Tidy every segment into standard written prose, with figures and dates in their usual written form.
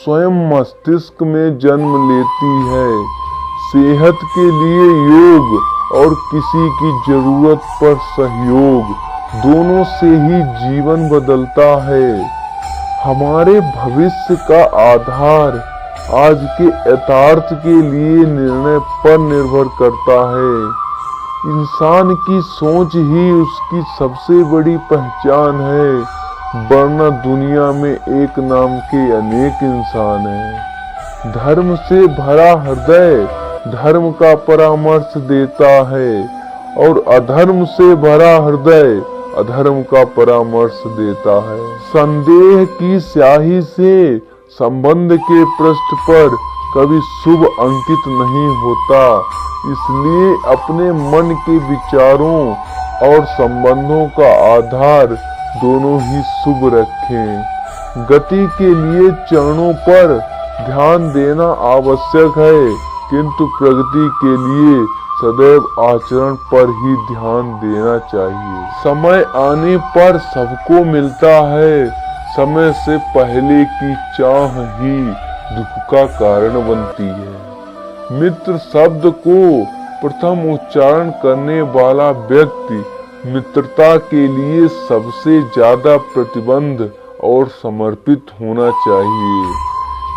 स्वयं मस्तिष्क में जन्म लेती है। सेहत के लिए योग और किसी की जरूरत पर सहयोग, दोनों से ही जीवन बदलता है। हमारे भविष्य का आधार आज के यथार्थ के लिए निर्णय पर निर्भर करता है। इंसान की सोच ही उसकी सबसे बड़ी पहचान है, वरना दुनिया में एक नाम के अनेक इंसान हैं। धर्म से भरा हृदय धर्म का परामर्श देता है और अधर्म से भरा हृदय अधर्म का परामर्श देता है। संदेह की स्याही से संबंध के पृष्ठ पर कभी शुभ अंकित नहीं होता, इसलिए अपने मन के विचारों और संबंधों का आधार दोनों ही शुभ रखें। गति के लिए चरणों पर ध्यान देना आवश्यक है, किंतु प्रगति के लिए सदैव आचरण पर ही ध्यान देना चाहिए। समय आने पर सबको मिलता है, समय से पहले की चाह ही दुख का कारण बनती है। मित्र शब्द को प्रथम उच्चारण करने वाला व्यक्ति मित्रता के लिए सबसे ज्यादा प्रतिबद्ध और समर्पित होना चाहिए।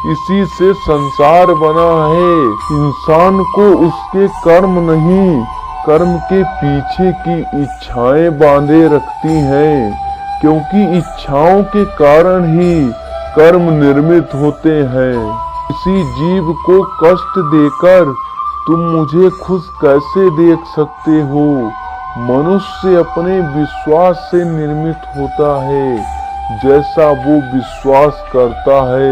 इसी से संसार बना है। इंसान को उसके कर्म नहीं, कर्म के पीछे की इच्छाएं बांधे रखती हैं, क्योंकि इच्छाओं के कारण ही कर्म निर्मित होते हैं। किसी जीव को कष्ट देकर तुम मुझे खुश कैसे देख सकते हो? मनुष्य अपने विश्वास से निर्मित होता है। जैसा वो विश्वास करता है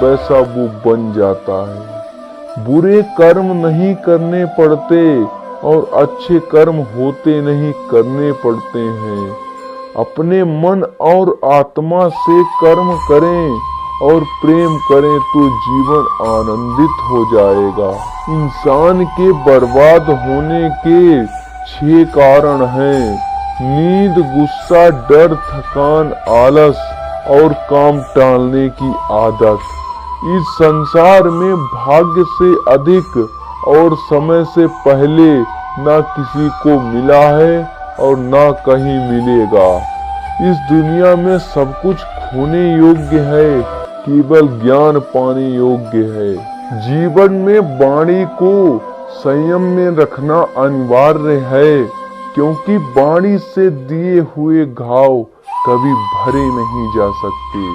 वैसा वो बन जाता है। बुरे कर्म नहीं करने पड़ते और अच्छे कर्म होते नहीं करने पड़ते हैं। अपने मन और आत्मा से कर्म करें और प्रेम करें तो जीवन आनंदित हो जाएगा। इंसान के बर्बाद होने के 6 कारण हैं: नींद, गुस्सा, डर, थकान, आलस और काम टालने की आदत। इस संसार में भाग्य से अधिक और समय से पहले ना किसी को मिला है और ना कहीं मिलेगा। इस दुनिया में सब कुछ खोने योग्य है, केवल ज्ञान पाने योग्य है। जीवन में वाणी को संयम में रखना अनिवार्य है, क्योंकि वाणी से दिए हुए घाव कभी भरे नहीं जा सकते।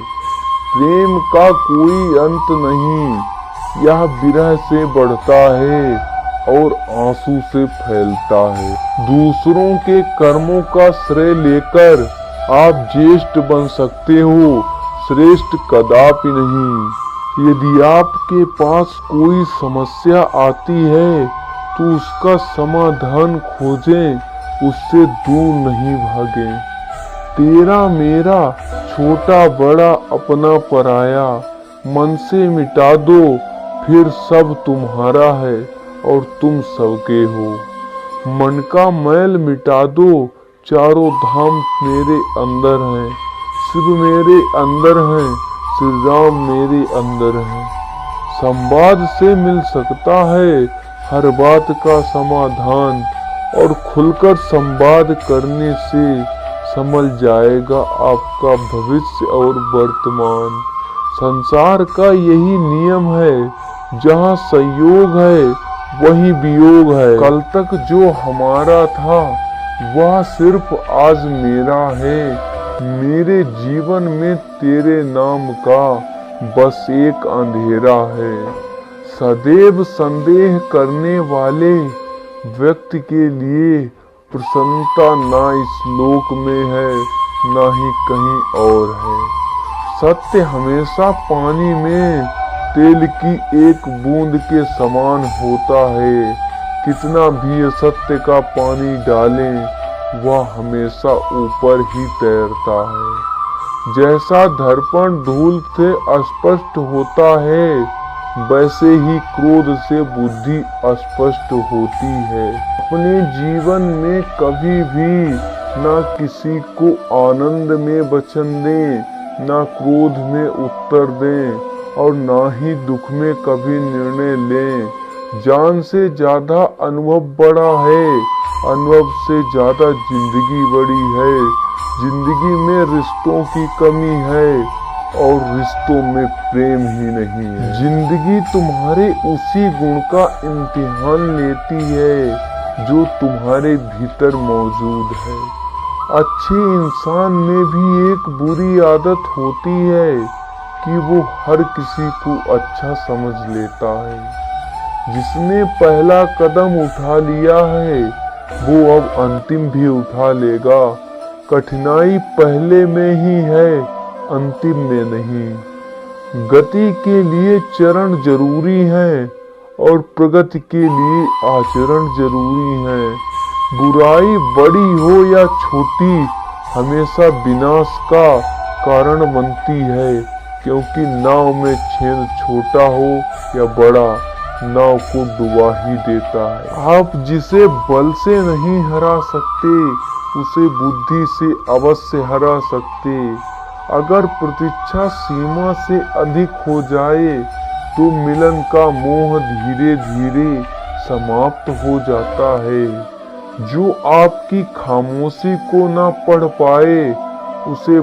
प्रेम का कोई अंत नहीं, यह विरह से बढ़ता है और आंसू से फैलता है। दूसरों के कर्मों का श्रेय लेकर आप ज्येष्ठ बन सकते हो, श्रेष्ठ कदापि नहीं। यदि आपके पास कोई समस्या आती है तो उसका समाधान खोजें, उससे दूर नहीं भागें। तेरा मेरा, छोटा बड़ा, अपना पराया, मन से मिटा दो, फिर सब तुम्हारा है और तुम सबके हो। मन का मैल मिटा दो, चारों धाम मेरे अंदर हैं, शिव मेरे अंदर हैं, श्री राम मेरे अंदर हैं। संवाद से मिल सकता है हर बात का समाधान, और खुलकर संवाद करने से समझ जाएगा आपका भविष्य और वर्तमान। संसार का यही नियम है, जहाँ संयोग है वही वियोग है। कल तक जो हमारा था वह सिर्फ आज मेरा है। मेरे जीवन में तेरे नाम का बस एक अंधेरा है। सदैव संदेह करने वाले व्यक्ति के लिए प्रसन्नता ना इस लोक में है, ना ही कहीं और है। सत्य हमेशा पानी में तेल की एक बूंद के समान होता है। कितना भी असत्य का पानी डालें, वह हमेशा ऊपर ही तैरता है। जैसा दर्पण धूल से अस्पष्ट होता है, वैसे ही क्रोध से बुद्धि अस्पष्ट होती है। अपने जीवन में कभी भी ना किसी को आनंद में वचन दें, ना क्रोध में उत्तर दें, और ना ही दुख में कभी निर्णय लें। जान से ज्यादा अनुभव बड़ा है, अनुभव से ज्यादा जिंदगी बड़ी है। जिंदगी में रिश्तों की कमी है और रिश्तों में प्रेम ही नहीं है। जिंदगी तुम्हारे उसी गुण का इम्तिहान लेती है जो तुम्हारे भीतर मौजूद है। अच्छे इंसान में भी एक बुरी आदत होती है कि वो हर किसी को अच्छा समझ लेता है। जिसने पहला कदम उठा लिया है वो अब अंतिम भी उठा लेगा। कठिनाई पहले में ही है, अंतिम में नहीं। गति के लिए चरण जरूरी है और प्रगति के लिए आचरण जरूरी है। बुराई बड़ी हो या छोटी हमेशा विनाश का कारण बनती है, क्योंकि नाव में छेद छोटा हो या बड़ा, नाव को डुबा ही देता है। आप जिसे बल से नहीं हरा सकते उसे बुद्धि से अवश्य हरा सकते। अगर प्रतीक्षा सीमा से अधिक हो जाए तो मिलन का मोह धीरे धीरे समाप्त हो जाता है। जो आपकी खामोशी को ना पढ़ पाए उसे